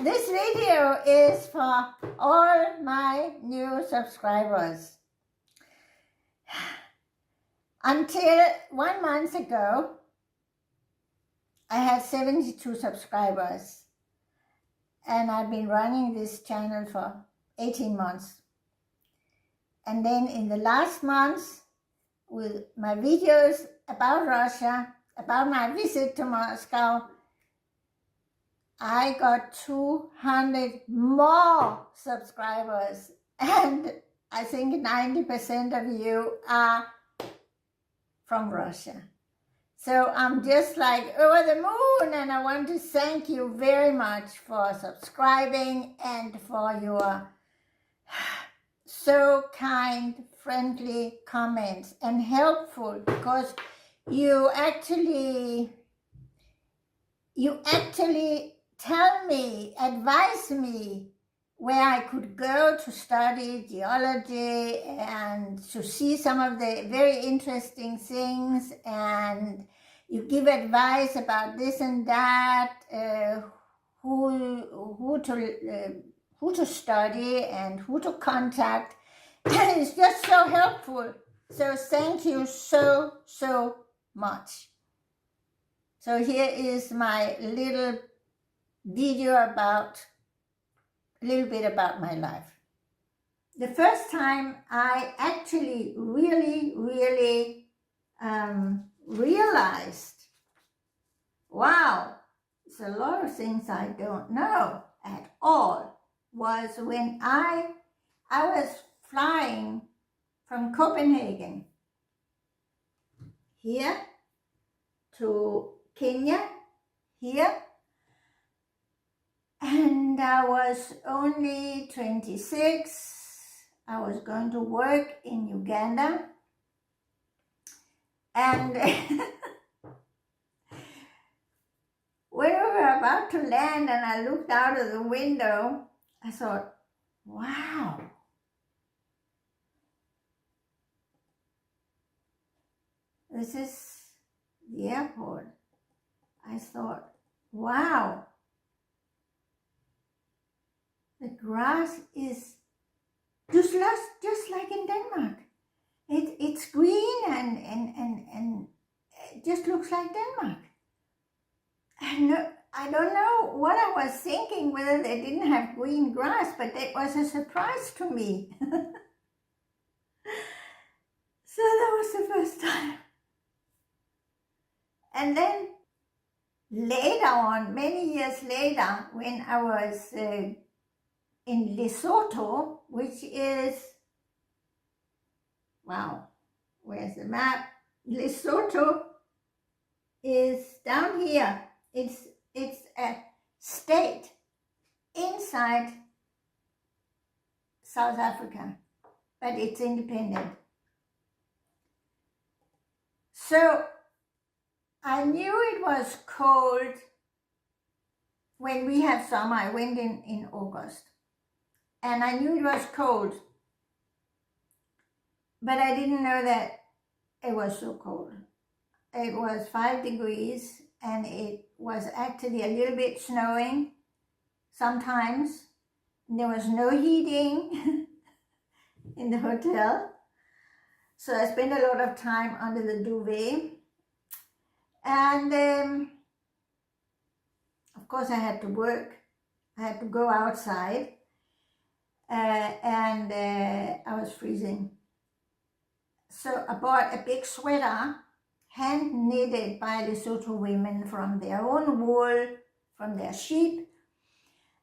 This video is for all my new subscribers. Until 1 month ago, I had 72 subscribers, and I've been running this channel for 18 months. And then in the last month, with my videos about Russia, about my visit to Moscow, I got 200 more subscribers, and I think 90% of you are from Russia. So I'm just like over the moon, and I want to thank you very much for subscribing and for your so kind, friendly comments and helpful, because you actually tell me, advise me where I could go to study geology and to see some of the very interesting things, and you give advice about this and that, who to study and who to contact. It's just so helpful. So thank you so much. So here is my little video about a little bit about my life. The first time I actually really realized, wow, it's a lot of things I don't know at all, was when I was flying from Copenhagen here to Kenya here, and I was only 26. I was going to work in Uganda, and when we were about to land and I looked out of the window, I thought, wow, this is the airport. I thought, wow, the grass is just like in Denmark. It's green and it just looks like Denmark. And I don't know what I was thinking, whether they didn't have green grass, but it was a surprise to me. So that was the first time. And then later on, many years later, when I was in Lesotho, which is, wow, where's the map? Lesotho is down here. It's a state inside South Africa, but it's independent. So I knew it was cold when we had summer. I went in August, and I knew it was cold, but I didn't know that it was so cold. It was 5 degrees, and it was actually a little bit snowing sometimes. There was no heating in the hotel, so I spent a lot of time under the duvet. And of course I had to work. I had to go outside, and I was freezing. So I bought a big sweater, hand knitted by Lesotho women from their own wool, from their sheep.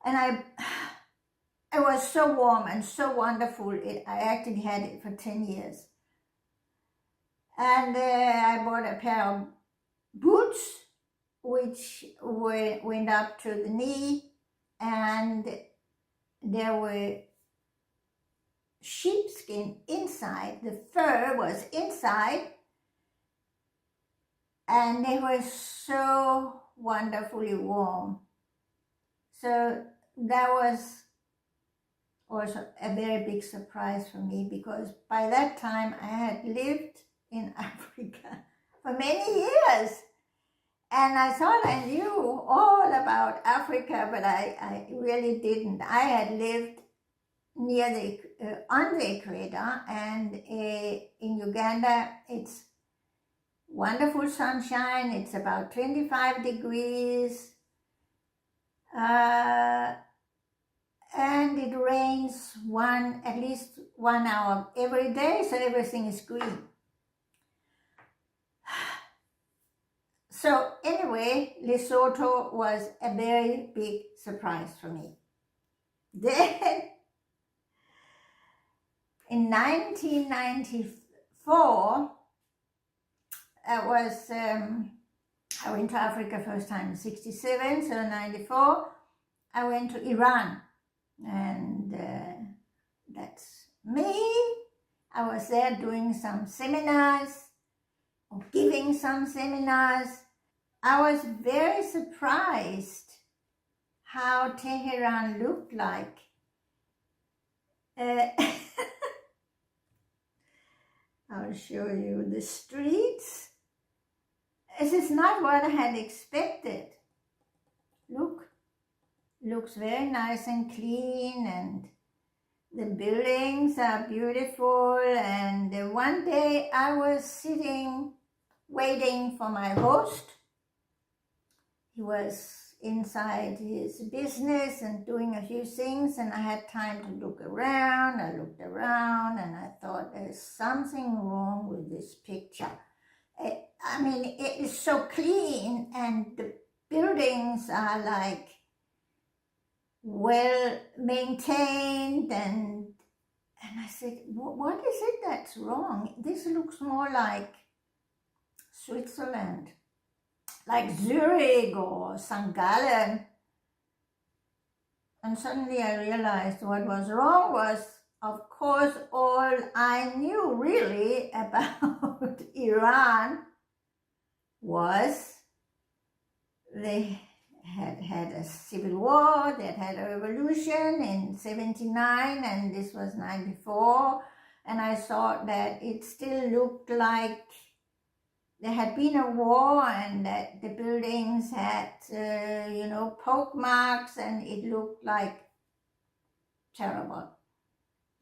And it was so warm and so wonderful. I actually had it for 10 years. And I bought a pair of boots, which went up to the knee, and there were sheepskin inside. The fur was inside, and they were so wonderfully warm. So that was also a very big surprise for me, because by that time I had lived in Africa for many years, And I thought I knew all about Africa, but I really didn't. I had lived near on the equator, and in Uganda, it's wonderful sunshine. It's about 25 degrees, and it rains at least 1 hour every day, so everything is green. So anyway, Lesotho was a very big surprise for me. Then in 1994, I went to Africa first time in 67, so in 94, I went to Iran, and that's me. I was there doing some seminars, or giving some seminars. I was very surprised how Tehran looked like. I'll show you the streets. This is not what I had expected. Look, looks very nice and clean, and the buildings are beautiful. And one day I was sitting waiting for my host. He was inside his business and doing a few things, and I had time to look around. I looked around and I thought, there's something wrong with this picture. I mean, it is so clean, and the buildings are like well maintained, and I said, what is it that's wrong? This looks more like Switzerland, like Zurich or St. Gallen. And suddenly I realized what was wrong was, of course, all I knew really about Iran was they had had a civil war, they had a revolution in 79, and this was 94, and I thought that it still looked like there had been a war, and that the buildings had, poke marks, and it looked like terrible,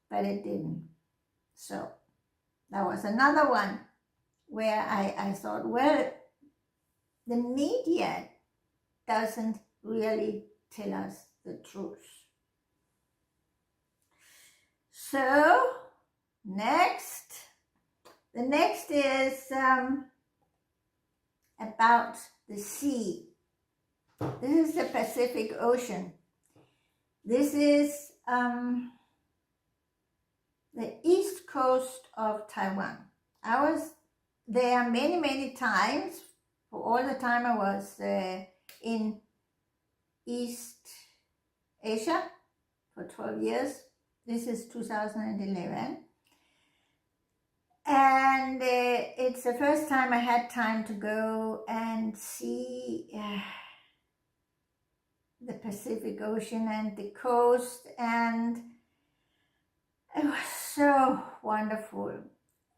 but it didn't. So that was another one where I thought, well, the media doesn't really tell us the truth. So the next is about the sea. This is the Pacific Ocean. This is the east coast of Taiwan. I was there many, many times. For all the time I was in East Asia for 12 years. This is 2011. And it's the first time I had time to go and see the Pacific Ocean and the coast, and it was so wonderful.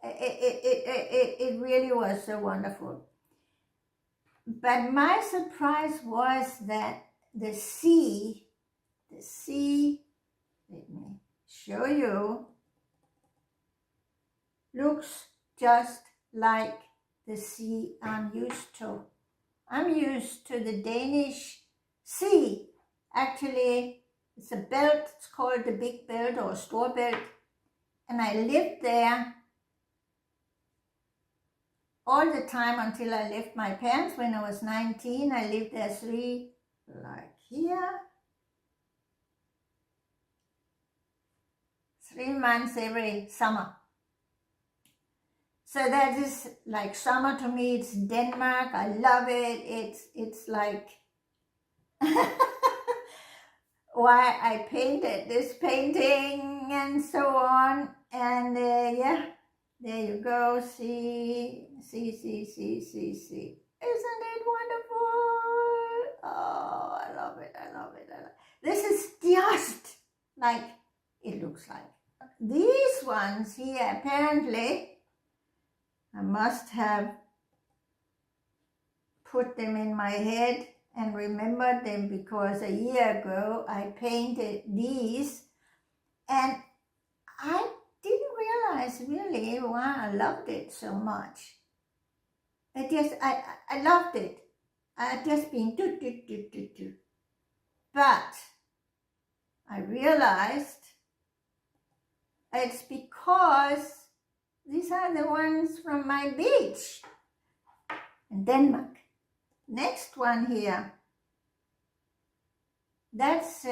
It really was so wonderful. But my surprise was that the sea, let me show you, looks just like the sea I'm used to. I'm used to the Danish sea. Actually, it's a belt, it's called the Big Belt or Store Belt. And I lived there all the time until I left my parents when I was 19. I lived there 3 months every summer. So that is like summer to me. It's Denmark. I love it. It's like why I painted this painting and so on. And yeah, there you go. See. Isn't it wonderful? Oh, I love it. This is just like it looks like. These ones here, apparently, I must have put them in my head and remembered them because a year ago I painted these, and I didn't realize really why I loved it so much. I loved it. I just been do. But I realized it's because these are the ones from my beach in Denmark. Next one here, that's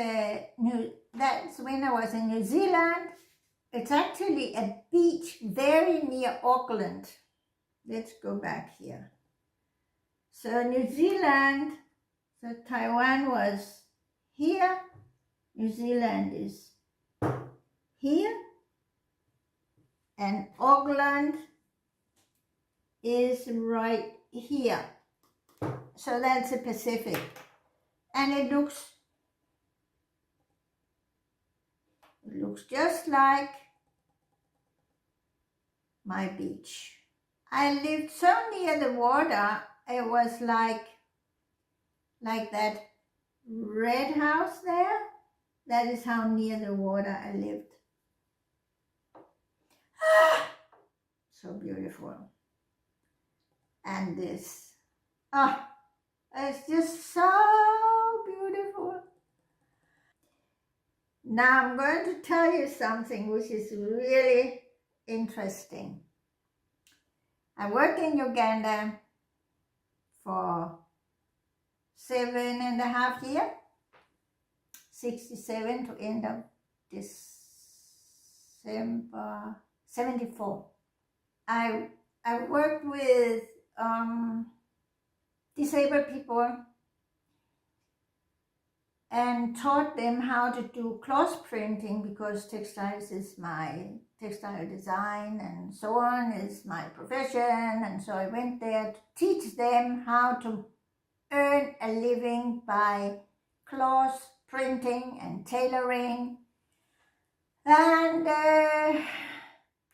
when I was in New Zealand. It's actually a beach very near Auckland. Let's go back here. So New Zealand, so Taiwan was here, New Zealand is here, and Auckland is right here. So that's the Pacific, and it looks just like my beach. I lived so near the water, it was like that red house there. That is how near the water I lived. So beautiful. And this, it's just so beautiful. Now I'm going to tell you something which is really interesting. I worked in Uganda for 7.5 years, 67 to end of December 74. I worked with disabled people and taught them how to do cloth printing, because textiles is my textile design and so on is my profession. And so I went there to teach them how to earn a living by cloth printing and tailoring. And I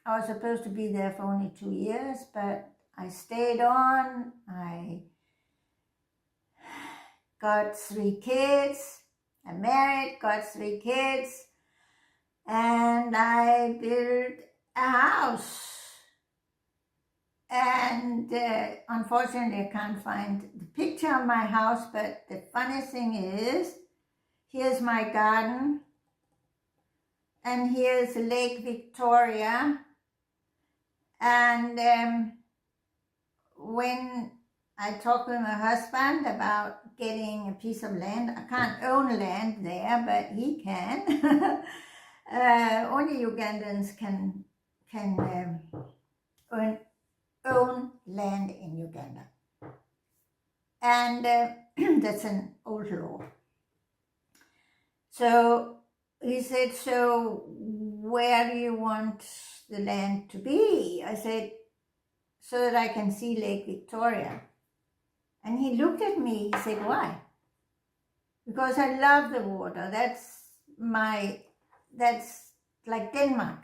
was supposed to be there for only 2 years, but I stayed on. I got 3 kids. I married, got 3 kids, and I built a house. And unfortunately, I can't find the picture of my house, but the funny thing is, here's my garden, and here's Lake Victoria. And when I talked with my husband about getting a piece of land, I can't own land there, but he can. Only Ugandans can own land in Uganda. And that's an old law. So he said, so where do you want the land to be? I said, so that I can see Lake Victoria. And he looked at me, he said, why? Because I love the water. That's like Denmark.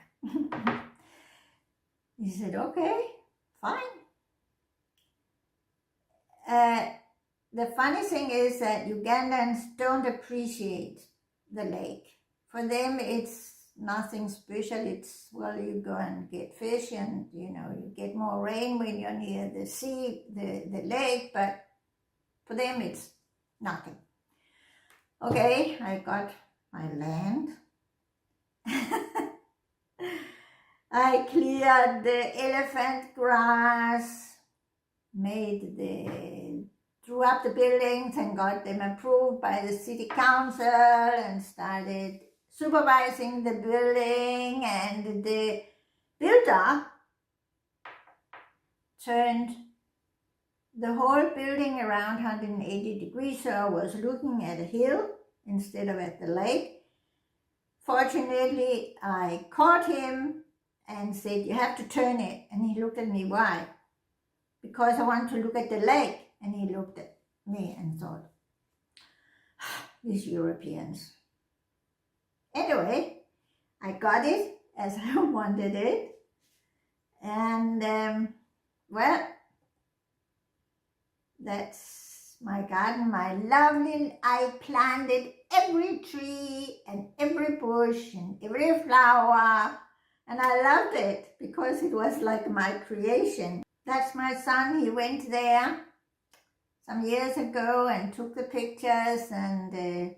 He said, okay, fine. The funny thing is that Ugandans don't appreciate the lake. For them, it's nothing special. It's, well, you go and get fish and, you get more rain when you're near the sea, the lake, but for them, it's nothing. Okay, I got my land. I cleared the elephant grass, drew up the buildings and got them approved by the city council and started supervising the building, and the builder turned the whole building around 180 degrees, so I was looking at a hill instead of at the lake. Fortunately, I caught him and said, you have to turn it. And he looked at me, why? Because I want to look at the lake. And he looked at me and thought, these Europeans. Anyway, I got it as I wanted it. And, well, That's my garden, my lovely. I planted every tree and every bush and every flower, and I loved it because it was like my creation. That's my son. He went there some years ago and took the pictures, and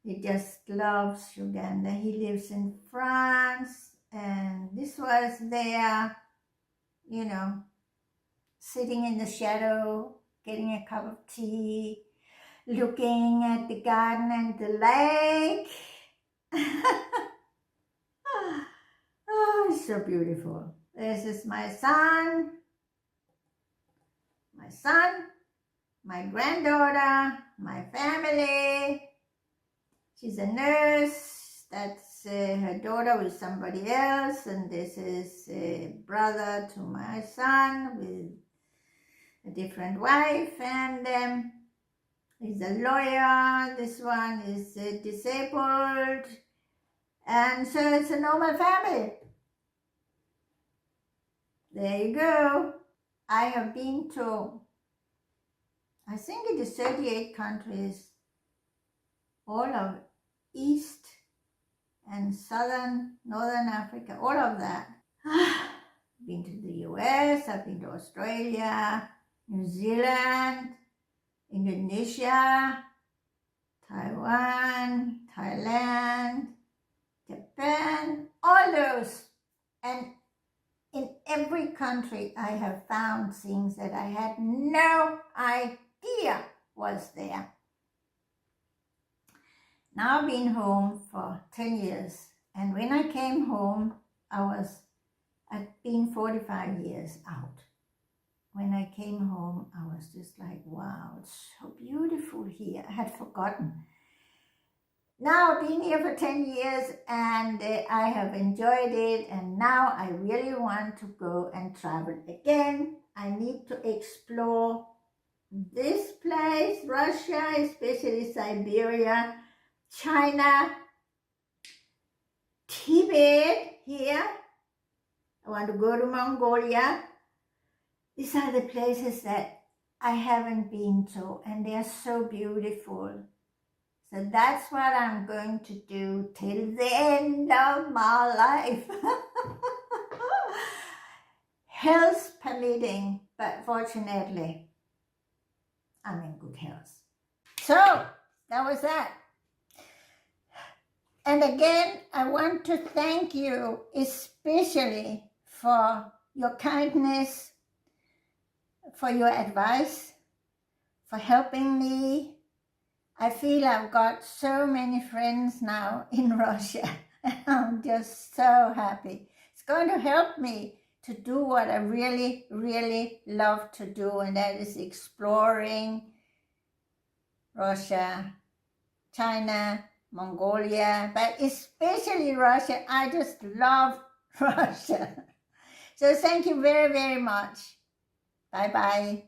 he just loves Uganda. He lives in France, and this was there, you know, sitting in the shadow, getting a cup of tea, looking at the garden and the lake. Oh, it's so beautiful. This is my son, my granddaughter, my family. She's a nurse. That's her daughter with somebody else, and this is a brother to my son with a different wife, and he's a lawyer. This one is disabled, and so it's a normal family. There you go. I have been to, I think it is 38 countries, all of East and Northern Africa, all of that. Been to the US, I've been to Australia, New Zealand, Indonesia, Taiwan, Thailand, Japan, all those. And in every country I have found things that I had no idea was there. Now I've been home for 10 years, and when I came home, I'd been 45 years out. When I came home, I was just like, wow, it's so beautiful here. I had forgotten. Now I've been here for 10 years, and I have enjoyed it, and now I really want to go and travel again. I need to explore this place, Russia, especially Siberia, China, Tibet here. I want to go to Mongolia. These are the places that I haven't been to, and they are so beautiful. So that's what I'm going to do till the end of my life. Health permitting, but fortunately, I'm in good health. So that was that. And again, I want to thank you especially for your kindness, for your advice, for helping me. I feel I've got so many friends now in Russia. I'm just so happy. It's going to help me to do what I really, really love to do, and that is exploring Russia, China, Mongolia, but especially Russia. I just love Russia. So thank you very, very much. Bye-bye.